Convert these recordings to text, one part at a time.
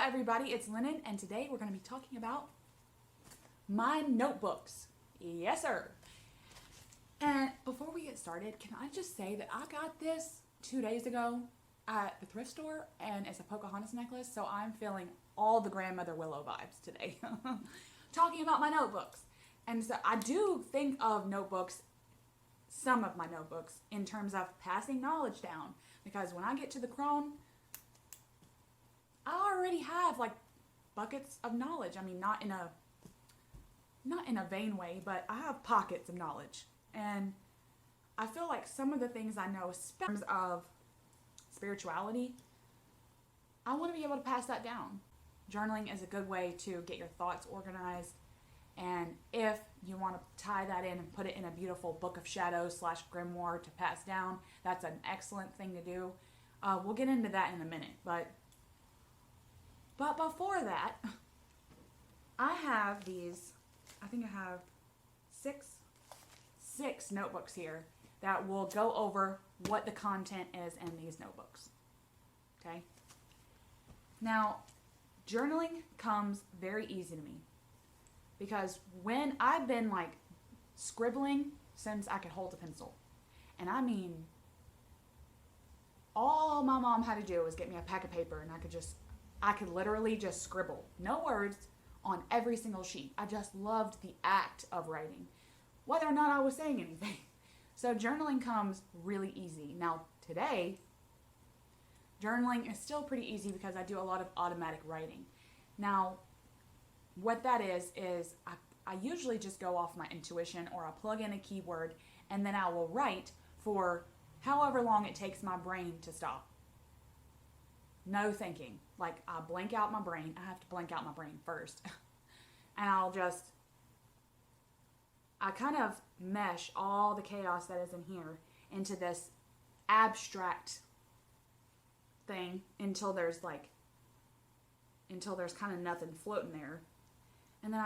everybody, it's Lennon, and today we're going to be talking about my notebooks. Yes, sir. And before we get started, can I just say that I got this 2 days ago at the thrift store, and it's a Pocahontas necklace, so I'm feeling all the Grandmother Willow vibes today. Talking about my notebooks. And so I do think of notebooks, some of my notebooks, in terms of passing knowledge down. Because when I get to the crone, I already have like buckets of knowledge. I mean, not in a vain way, but I have pockets of knowledge. And I feel like some of the things I know, in terms of spirituality, I want to be able to pass that down. Journaling is a good way to get your thoughts organized. And if you want to tie that in and put it in a beautiful book of shadows / grimoire to pass down, that's an excellent thing to do. We'll get into that in a minute. But before that, I have these, I think I have six notebooks here that will go over what the content is in these notebooks. Okay? Now, journaling comes very easy to me because when I've been like scribbling since I could hold a pencil, and I mean, all my mom had to do was get me a pack of paper and I could literally just scribble. No words on every single sheet. I just loved the act of writing, whether or not I was saying anything. So journaling comes really easy. Now today, journaling is still pretty easy because I do a lot of automatic writing. Now, what that is I usually just go off my intuition, or I'll plug in a keyword and then I will write for however long it takes my brain to stop. No thinking. Like, I blank out my brain. I have to blank out my brain first. And I kind of mesh all the chaos that is in here into this abstract thing until there's kind of nothing floating there. And then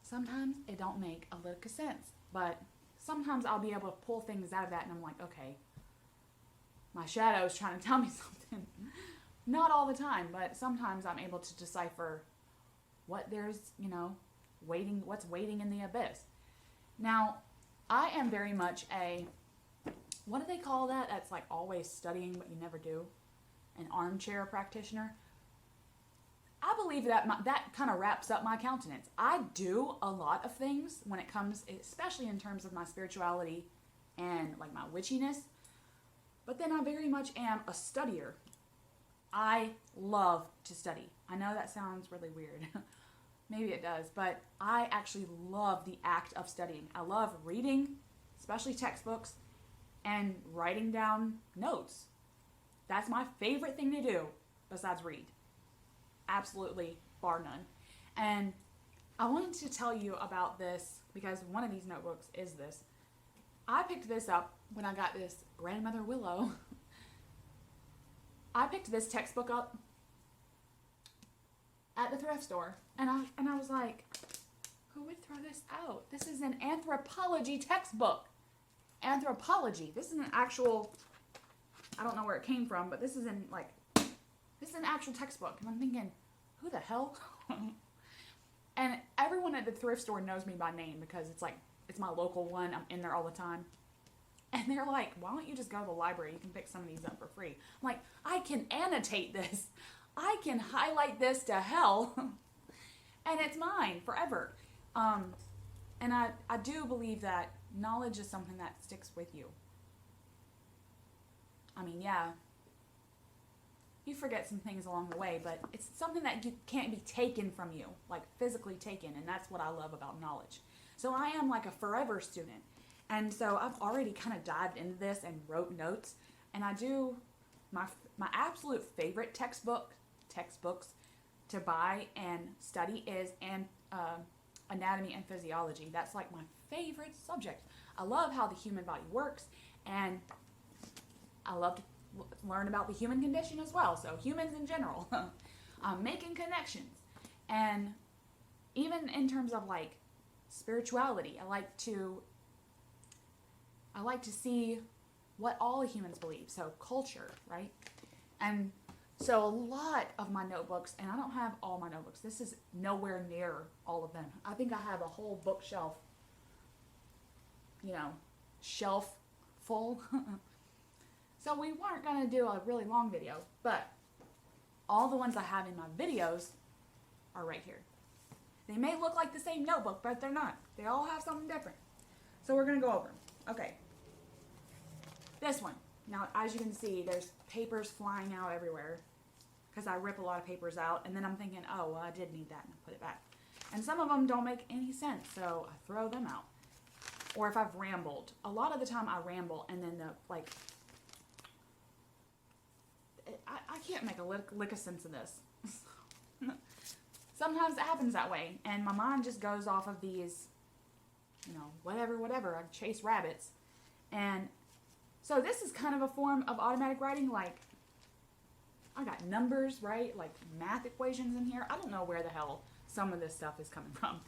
sometimes it don't make a lick of sense, but sometimes I'll be able to pull things out of that and I'm like, okay, my shadow is trying to tell me something. Not all the time, but sometimes I'm able to decipher what there's, what's waiting in the abyss. Now, I am very much what do they call that? That's like always studying but you never do. An armchair practitioner. I believe that that kind of wraps up my countenance. I do a lot of things when it comes, especially in terms of my spirituality and like my witchiness. But then I very much am a studier. I love to study. I know that sounds really weird. Maybe it does, but I actually love the act of studying. I love reading, especially textbooks, and writing down notes. That's my favorite thing to do besides read. Absolutely, bar none. And I wanted to tell you about this because one of these notebooks is this. I picked this up when I got this Grandmother Willow. I picked this textbook up at the thrift store, and I was like, who would throw this out? This is an anthropology textbook. Anthropology. This is an actual, I don't know where it came from, but this is an actual textbook. And I'm thinking, who the hell? And everyone at the thrift store knows me by name because it's my local one. I'm in there all the time. And they're like, why don't you just go to the library? You can pick some of these up for free. I'm like, I can annotate this. I can highlight this to hell. And it's mine forever. And I do believe that knowledge is something that sticks with you. I mean, yeah, you forget some things along the way, but it's something that can't be taken from you, like physically taken, and that's what I love about knowledge. So I am like a forever student, and so I've already kind of dived into this and wrote notes, and I do, my absolute favorite textbooks to buy and study is anatomy and physiology. That's like my favorite subject. I love how the human body works, and I love to learn about the human condition as well. So humans in general, making connections. And even in terms of like spirituality, I like to see what all humans believe. So culture, right? And So a lot of my notebooks, and I don't have all my notebooks. This is nowhere near all of them. I think I have a whole bookshelf, shelf full. So we weren't going to do a really long video, but all the ones I have in my videos are right here. They may look like the same notebook, but they're not. They all have something different. So we're going to go over them. Okay. This one. Now, as you can see, there's papers flying out everywhere because I rip a lot of papers out, and then I'm thinking, oh, well, I did need that, and I put it back. And some of them don't make any sense, so I throw them out. Or if I've rambled. A lot of the time I ramble, and then I can't make a lick of sense of this. Sometimes it happens that way, and my mind just goes off of these, whatever. I chase rabbits. And so this is kind of a form of automatic writing, like, I got numbers, right? Like math equations in here. I don't know where the hell some of this stuff is coming from.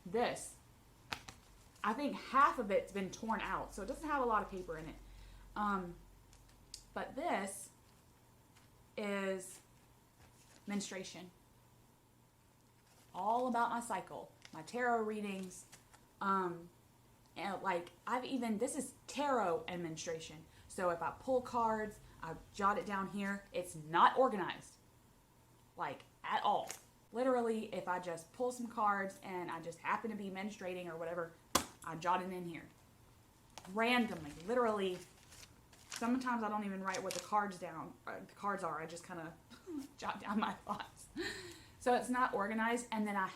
This, I think half of it's been torn out, so it doesn't have a lot of paper in it. But this is menstruation. All about my cycle, my tarot readings, and this is tarot and menstruation. So if I pull cards, I jot it down here. It's not organized, at all. Literally, if I just pull some cards and I just happen to be menstruating or whatever, I jot it in here. Randomly, literally. Sometimes I don't even write what the cards are. I just kind of jot down my thoughts. So it's not organized. And then I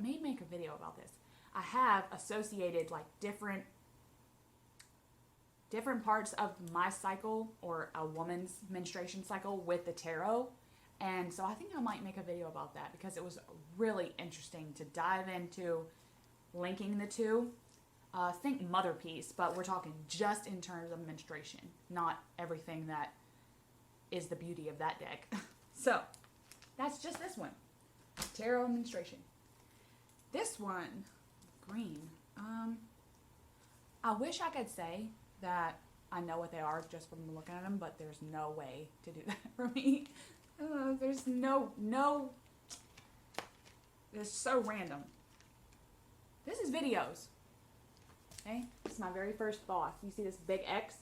may make a video about this. I have associated different parts of my cycle or a woman's menstruation cycle with the tarot. And so I think I might make a video about that because it was really interesting to dive into linking the two. Think mother piece, but we're talking just in terms of menstruation, not everything that is the beauty of that deck. So that's just this one. Tarot menstruation. This one, green. I wish I could say that I know what they are just from looking at them, but there's no way to do that for me. There's no, it's so random. This is videos. Okay, this is my very first thought. You see this big X?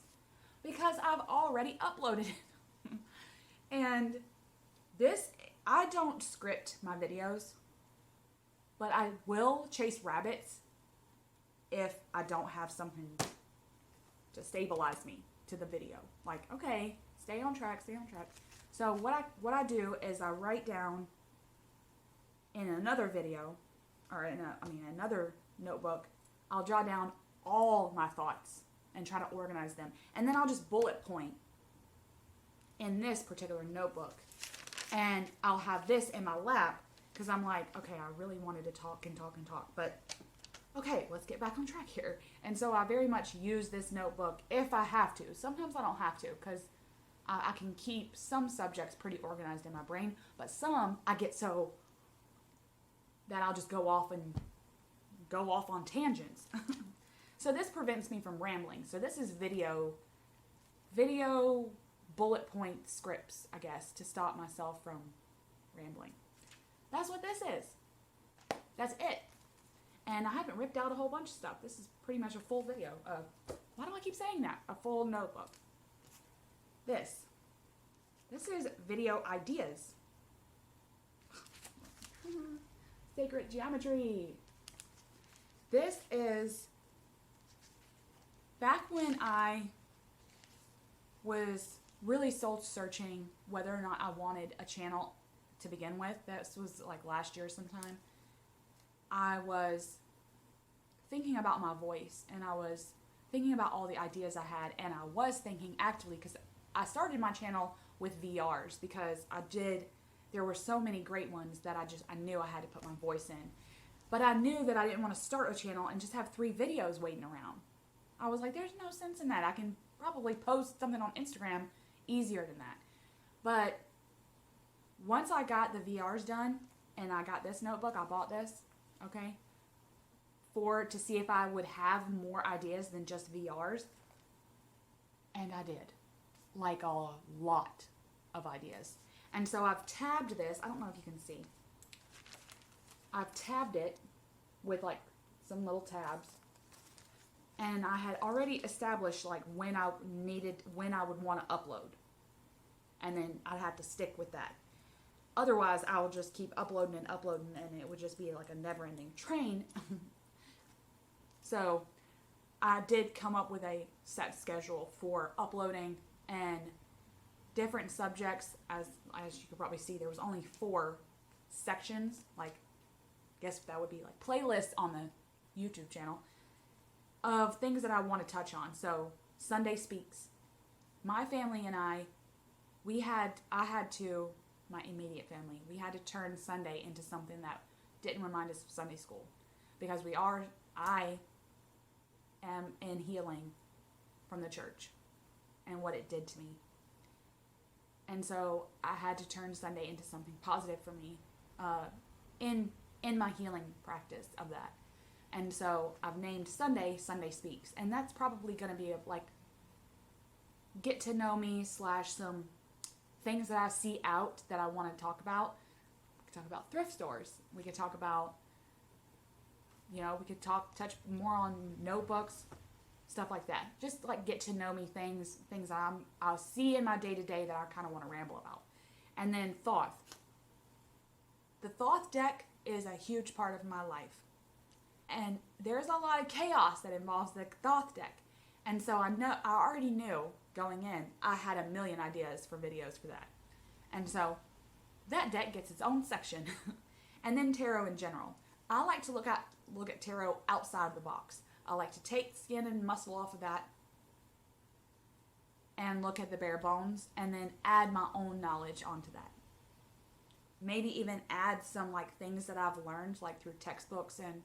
Because I've already uploaded it. And this, I don't script my videos, but I will chase rabbits if I don't have something to stabilize me to the video. Okay, stay on track. So what I do is I write down in another video, or another notebook, I'll jot down all my thoughts and try to organize them. And then I'll just bullet point in this particular notebook. And I'll have this in my lap because I'm like, okay, I really wanted to talk, but okay, let's get back on track here. And so I very much use this notebook if I have to. Sometimes I don't have to because I can keep some subjects pretty organized in my brain, but some I get so that I'll just go off on tangents. So this prevents me from rambling. So this is video bullet point scripts, I guess, to stop myself from rambling. That's what this is. That's it. And I haven't ripped out a whole bunch of stuff. This is pretty much a full video. Why do I keep saying that? A full notebook. This is video ideas. Sacred geometry. This is back when I was really soul searching whether or not I wanted a channel to begin with. This was last year sometime. I was thinking about my voice, and I was thinking about all the ideas I had, and I was thinking actively, because I started my channel with VRs because there were so many great ones that I knew I had to put my voice in. But I knew that I didn't want to start a channel and just have 3 videos waiting around. I was like, there's no sense in that. I can probably post something on Instagram easier than that. But once I got the VRs done and I got this notebook, I bought this, okay, to see if I would have more ideas than just VRs. And I did. A lot of ideas. And so I've tabbed this. I don't know if you can see. I've tabbed it with like some little tabs. And I had already established like when I would want to upload. And then I'd have to stick with that. Otherwise, I will just keep uploading and uploading, and it would just be like a never-ending train. So I did come up with a set schedule for uploading, and different subjects. As you could probably see, there was only 4 sections. Like, I guess that would be like playlists on the YouTube channel of things that I want to touch on. So Sunday Speaks. My family and I had to, my immediate family, we had to turn Sunday into something that didn't remind us of Sunday school, because I am in healing from the church and what it did to me. And so I had to turn Sunday into something positive for me in my healing practice of that. And so I've named Sunday Speaks, and that's probably going to be like get to know me / some things that I see out that I want to talk about. We could talk about thrift stores. We could talk about, we could touch more on notebooks, stuff like that. Just like get to know me things I'll see in my day-to-day that I kind of want to ramble about. And then Thoth. The Thoth deck is a huge part of my life. And there's a lot of chaos that involves the Thoth deck. And so I already knew going in, I had a million ideas for videos for that. And so that deck gets its own section. And then tarot in general. I like to look at tarot outside the box. I like to take skin and muscle off of that and look at the bare bones, and then add my own knowledge onto that. Maybe even add some like things that I've learned like through textbooks and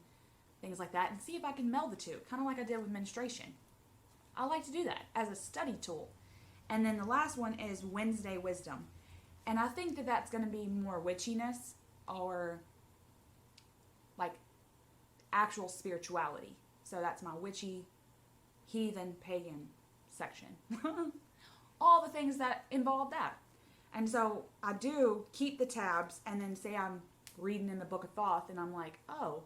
things like that, and see if I can meld the two, kind of like I did with menstruation. I like to do that as a study tool. And then the last one is Wednesday Wisdom. And I think that that's going to be more witchiness or like actual spirituality. So that's my witchy, heathen, pagan section. All the things that involve that. And so I do keep the tabs, and then say I'm reading in the Book of Thoth, and I'm like, oh,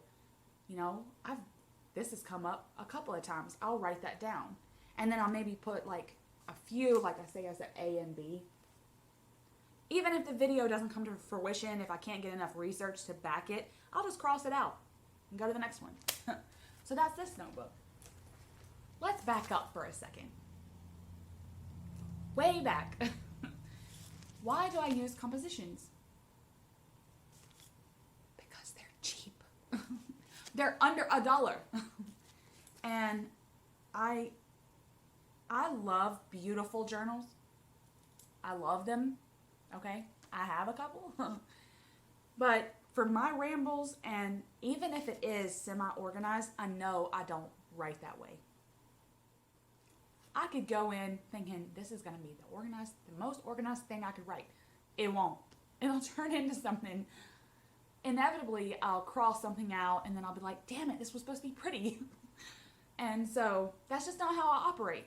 this has come up a couple of times. I'll write that down. And then I'll maybe put like a few, like I say, I said A and B. Even if the video doesn't come to fruition, if I can't get enough research to back it, I'll just cross it out and go to the next one. So that's this notebook. Let's back up for a second. Way back. Why do I use compositions? Because they're cheap. They're under $1. And I love beautiful journals. I love them. Okay? I have a couple. But for my rambles, and even if it is semi-organized, I know I don't write that way. I could go in thinking this is going to be the most organized thing I could write. It won't. It'll turn into something. Inevitably, I'll cross something out, and then I'll be like, damn it, this was supposed to be pretty. And so that's just not how I operate.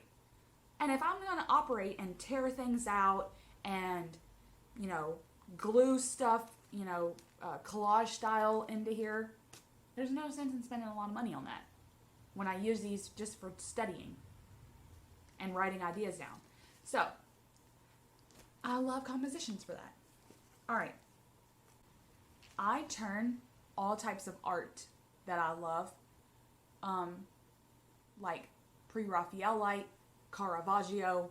And if I'm going to operate and tear things out and, glue stuff, collage style into here, there's no sense in spending a lot of money on that when I use these just for studying and writing ideas down. So, I love compositions for that. All right. I turn all types of art that I love, like Pre-Raphaelite, Caravaggio,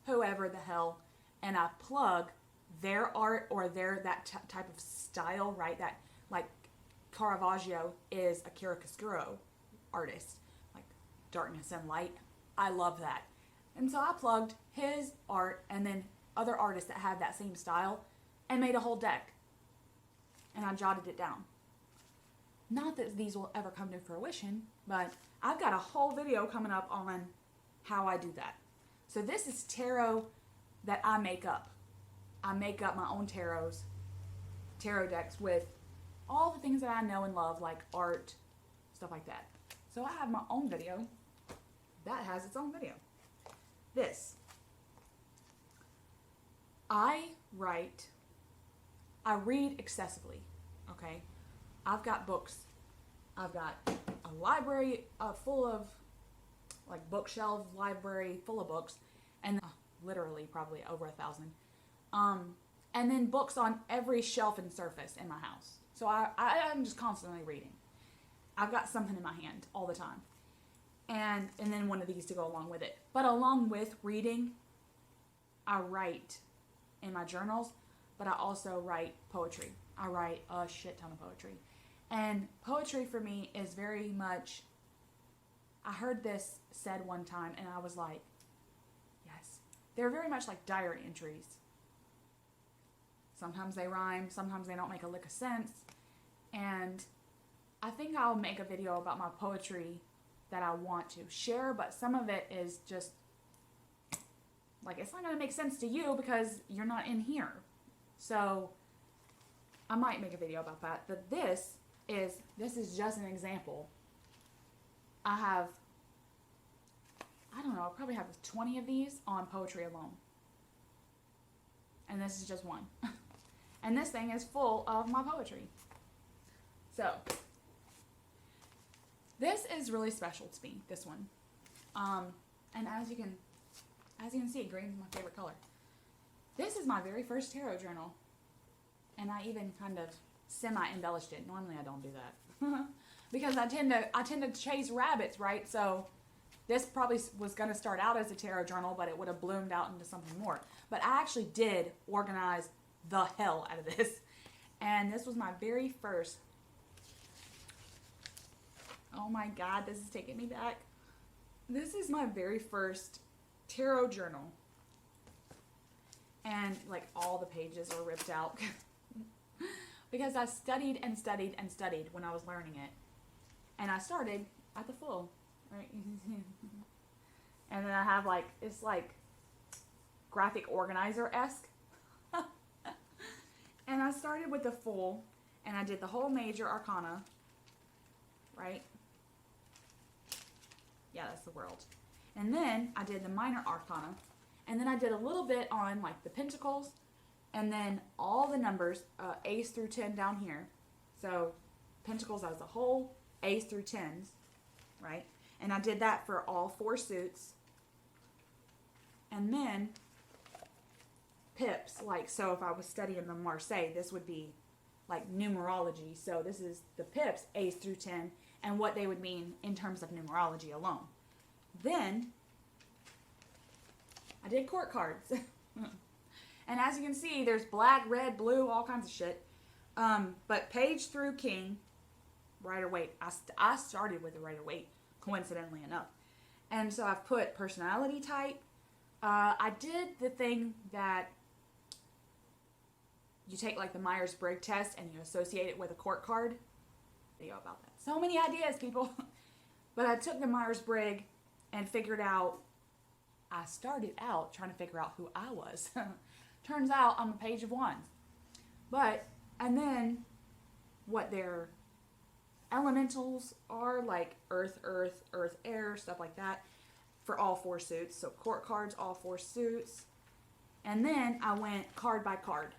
whoever the hell, and I plug their art or that type of style, right? That, like, Caravaggio is a chiaroscuro artist, like darkness and light. I love that. And so I plugged his art and then other artists that have that same style and made a whole deck. And I jotted it down. Not that these will ever come to fruition, but I've got a whole video coming up on how I do that. So this is tarot that I make up. I make up my own tarot decks with all the things that I know and love, like art, stuff like that. So I have my own video that has its own video. This. I write I read excessively, okay? I've got books. I've got a library full of, like, bookshelf library full of books, and literally probably over 1,000. And then books on every shelf and surface in my house. So I'm just constantly reading. I've got something in my hand all the time. And then one of these to go along with it. But along with reading, I write in my journals, but I also write poetry. I write a shit ton of poetry. And poetry for me is very much, I heard this said one time and I was like, yes. They're very much like diary entries. Sometimes they rhyme, sometimes they don't make a lick of sense. And I think I'll make a video about my poetry that I want to share, but some of it is just, like, it's not going to make sense to you because you're not in here. So I might make a video about that. But this is just an example. I don't know, I probably have 20 of these on poetry alone. And this is just one. And this thing is full of my poetry. So, this is really special to me, this one. And as you can see, green is my favorite color. This is my very first tarot journal. And I even kind of semi-embellished it. Normally I don't do that. Because I tend to chase rabbits, right? So this probably was going to start out as a tarot journal, but it would have bloomed out into something more. But I actually did organize the hell out of this. And this was my very first. Oh my God, this is taking me back. This is my very first tarot journal. And like all the pages are ripped out. Because I studied and studied and studied when I was learning it. And I started at the full, right? And then I have like, it's like graphic organizer-esque. And I started with the full, and I did the whole major arcana, right? Yeah, that's the world. And then I did the minor arcana, and then I did a little bit on like the pentacles, and then all the numbers, ace through 10 down here. So pentacles as a whole, ace through 10s, right? And I did that for all 4 suits. And then pips, like, so if I was studying the Marseille, this would be like numerology. So this is the pips, ace through 10, and what they would mean in terms of numerology alone. Then I did court cards. And as you can see, there's black, red, blue, all kinds of shit. But page through king, Rider-Waite. I started with the Rider-Waite, coincidentally enough. And so I've put personality type. I did the thing that you take like the Myers-Briggs test and you associate it with a court card. Video about that. So many ideas, people. But I took the Myers-Briggs and figured out, I started out trying to figure out who I was. Turns out I'm a page of wands. And then what their elementals are, like earth, earth, earth, air, stuff like that, for all 4 suits. So court cards, all 4 suits. And then I went card by card.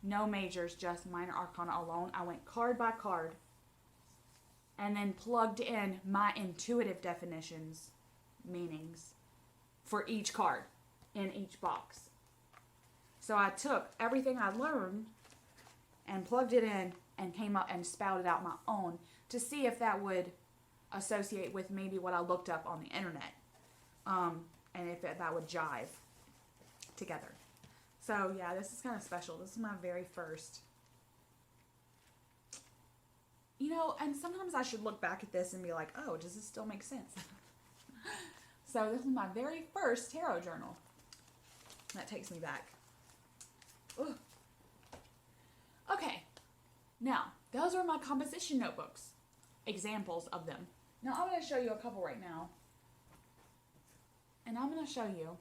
No majors, just minor arcana alone. I went card by card and then plugged in my intuitive definitions, meanings, for each card in each box. So I took everything I learned and plugged it in and came up and spouted out my own to see if that would associate with maybe what I looked up on the internet, and if that would jive together. So yeah, this is kind of special. This is my very first. You know, and sometimes I should look back at this and be like, oh, does this still make sense? So this is my very first tarot journal. That takes me back. Ugh. Okay, now those are my composition notebooks. Examples of them. Now I'm going to show you a couple right now. And I'm going to show you.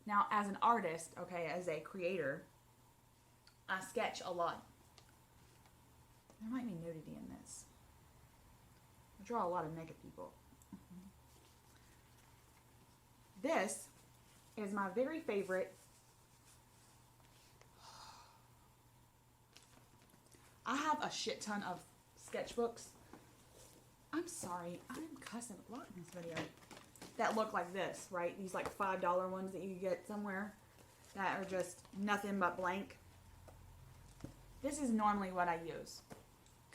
Now as an artist, okay, as a creator, I sketch a lot. There might be nudity in this. I draw a lot of naked people. This is my very favorite I have a shit ton of sketchbooks. I'm sorry, I'm cussing a lot in this video. That look like this, right? These like $5 ones that you get somewhere that are just nothing but blank. This is normally what I use.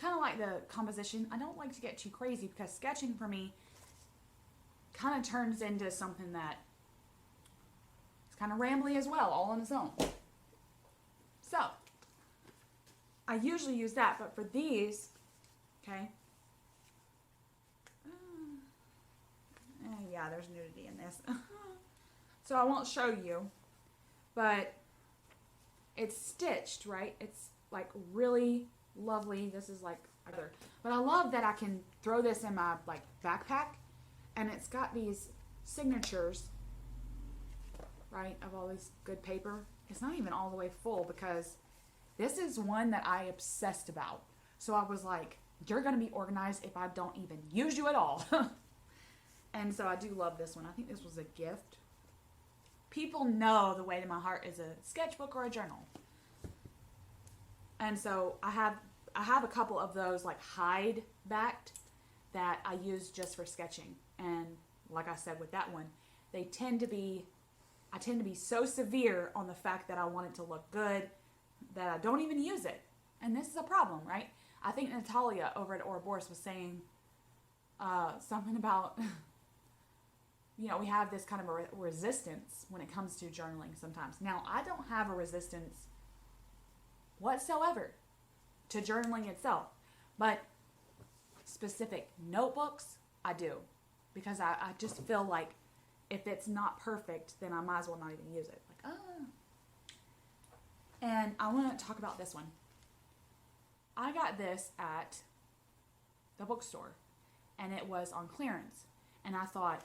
Kind of like the composition. I don't like to get too crazy because sketching for me kind of turns into something that is kind of rambly as well, all on its own. So, I usually use that, but for these, okay, yeah, there's nudity in this. So I won't show you, but it's stitched, right? It's like really lovely. This is like other, but I love that I can throw this in my like backpack, and it's got these signatures, right, of all this good paper. It's not even all the way full because this is one that I obsessed about. So I was like, you're going to be organized if I don't even use you at all. And so I do love this one. I think this was a gift. People know the way to my heart is a sketchbook or a journal. And so I have a couple of those like hide backed that I use just for sketching. And like I said with that one, I tend to be so severe on the fact that I want it to look good that I don't even use it. And this is a problem, right? I think Natalia over at Ouroboros was saying something about, we have this kind of a resistance when it comes to journaling sometimes. Now, I don't have a resistance whatsoever to journaling itself, but specific notebooks, I do. Because I just feel like if it's not perfect, then I might as well not even use it. Like, And I want to talk about this one. I got this at the bookstore, and it was on clearance. And I thought,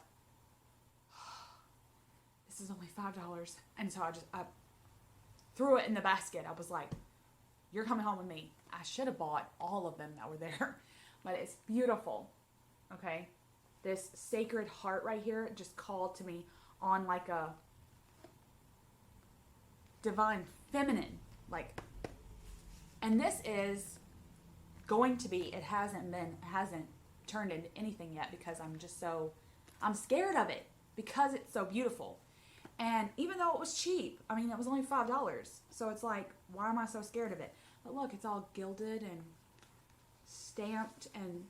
this is only $5. And so I threw it in the basket. I was like, you're coming home with me. I should have bought all of them that were there. But it's beautiful. Okay? This Sacred Heart right here just called to me on like a divine feminine, like, and this is going to be, it hasn't turned into anything yet because I'm scared of it because it's so beautiful. And even though it was cheap, I mean, it was only $5. So it's like, why am I so scared of it? But look, it's all gilded and stamped, and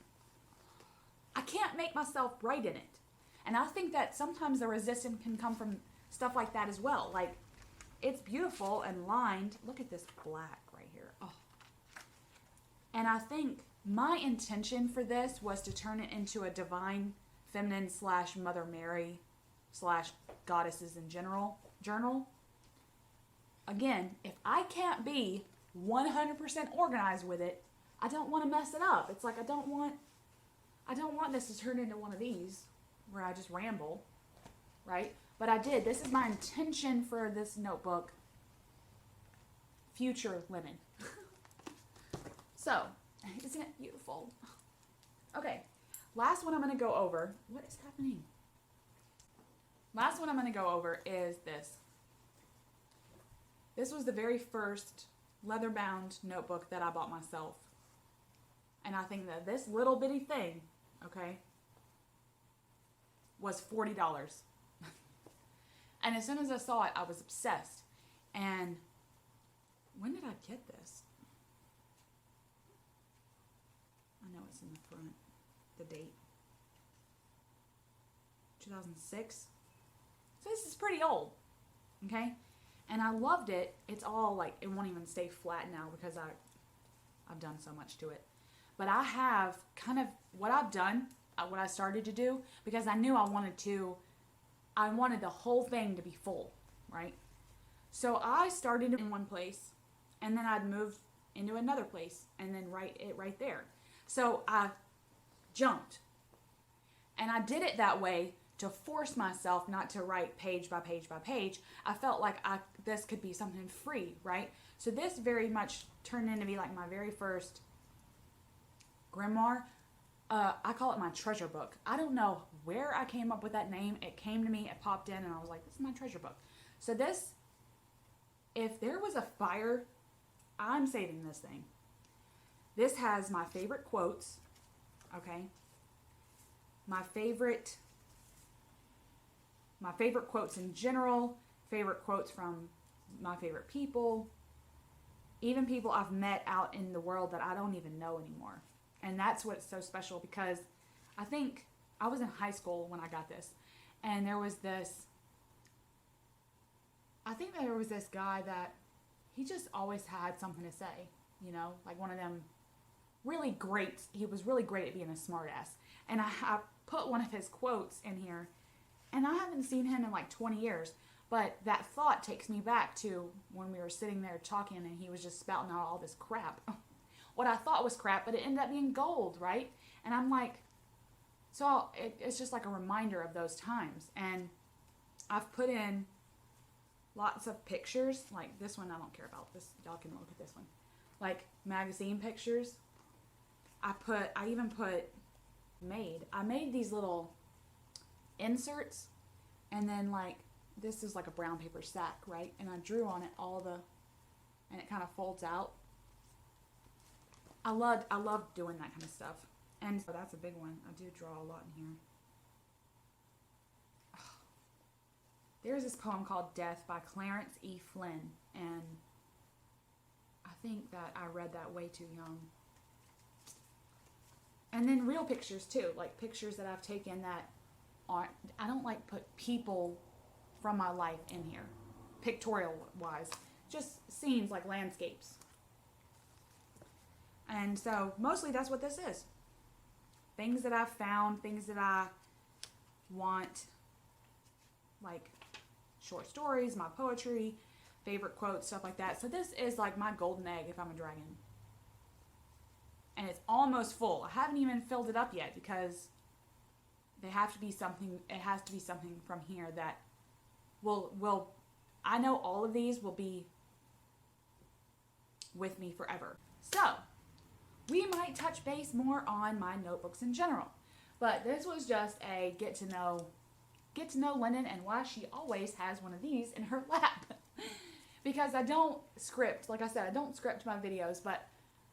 I can't make myself write in it. And I think that sometimes the resistance can come from stuff like that as well. Like, it's beautiful and lined. Look at this black right here. Oh. And I think my intention for this was to turn it into a divine feminine / Mother Mary / goddesses in general journal. Again, if I can't be 100% organized with it, I don't want to mess it up. It's like I don't want this to turn into one of these where I just ramble, right? But I did. This is my intention for this notebook. Future linen. So, isn't it beautiful? Okay, last one I'm going to go over. What is happening? Last one I'm going to go over is this. This was the very first leather-bound notebook that I bought myself. And I think that this little bitty thing, okay, was $40. And as soon as I saw it, I was obsessed. And when did I get this? I know it's in the front, the date. 2006. So this is pretty old, okay? And I loved it. It's all like, it won't even stay flat now because I've done so much to it. But I have kind of, what I've done, what I started to do, because I knew I wanted the whole thing to be full, right? So I started in one place, and then I'd move into another place, and then write it right there. So I jumped. And I did it that way to force myself not to write page by page by page. I felt like this could be something free, right? So this very much turned into be like my very first grimoire. I call it my treasure book. I don't know where I came up with that name. It came to me, it popped in, and I was like, this is my treasure book. So this, if there was a fire, I'm saving this thing. This has my favorite quotes, okay? My favorite quotes in general, favorite quotes from my favorite people, even people I've met out in the world that I don't even know anymore. And that's what's so special, because I think I was in high school when I got this, and there was this guy that he just always had something to say, you know, like one of them really great, he was really great at being a smart ass. And I put one of his quotes in here, and I haven't seen him in like 20 years, but that thought takes me back to when we were sitting there talking and he was just spouting out all this crap. What I thought was crap, but it ended up being gold, right? And I'm like, so it's just like a reminder of those times. And I've put in lots of pictures, like this one I don't care about. This, y'all can look at this one. Like magazine pictures. I made these little inserts, and then like this is like a brown paper sack, right? And I drew on it and it kind of folds out. I love doing that kind of stuff. And so that's a big one. I do draw a lot in here. There's this poem called Death by Clarence E. Flynn, and I think that I read that way too young. And then real pictures too, like pictures that I've taken that aren't, I don't like put people from my life in here, pictorial wise, just scenes like landscapes. And so mostly that's what this is. Things that I've found, things that I want, like short stories, my poetry, favorite quotes, stuff like that. So this is like my golden egg if I'm a dragon. And it's almost full. I haven't even filled it up yet because it has to be something from here that will I know all of these will be with me forever. So we might touch base more on my notebooks in general, but this was just a get to know Lennon and why she always has one of these in her lap. Because I don't script, like I said, I don't script my videos, but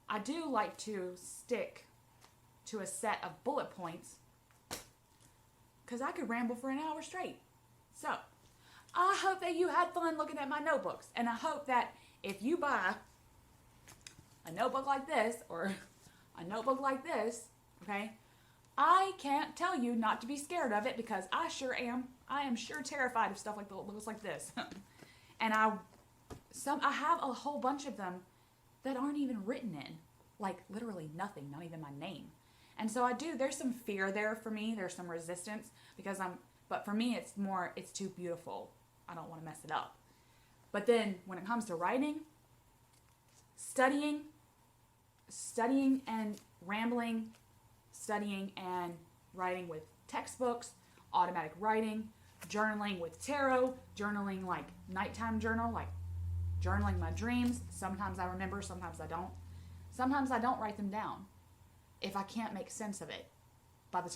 I do like to stick to a set of bullet points because I could ramble for an hour straight. So I hope that you had fun looking at my notebooks, and I hope that if you buy a notebook like this or a notebook like this, okay, I can't tell you not to be scared of it because I sure am. I am sure terrified of stuff like that looks like this. And I have a whole bunch of them that aren't even written in, like literally nothing, not even my name. And so there's some fear there for me. There's some resistance but for me it's too beautiful. I don't want to mess it up. But then when it comes to writing, studying and rambling, studying and writing with textbooks, automatic writing, journaling with tarot, journaling like nighttime journal, like journaling my dreams. Sometimes I remember, sometimes I don't. Sometimes I don't write them down if I can't make sense of it. By the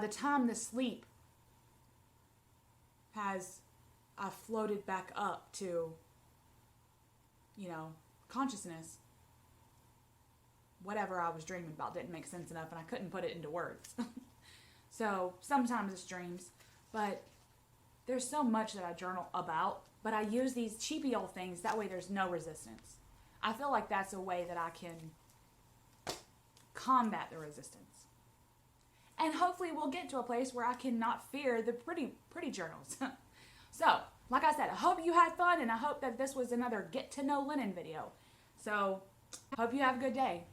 time the sleep I've floated back up to, consciousness, whatever I was dreaming about didn't make sense enough and I couldn't put it into words. So sometimes it's dreams, but there's so much that I journal about, but I use these cheapy old things, that way there's no resistance. I feel like that's a way that I can combat the resistance. And hopefully we'll get to a place where I cannot fear the pretty journals. So, like I said, I hope you had fun, and I hope that this was another Get to Know Lennon video. So, hope you have a good day.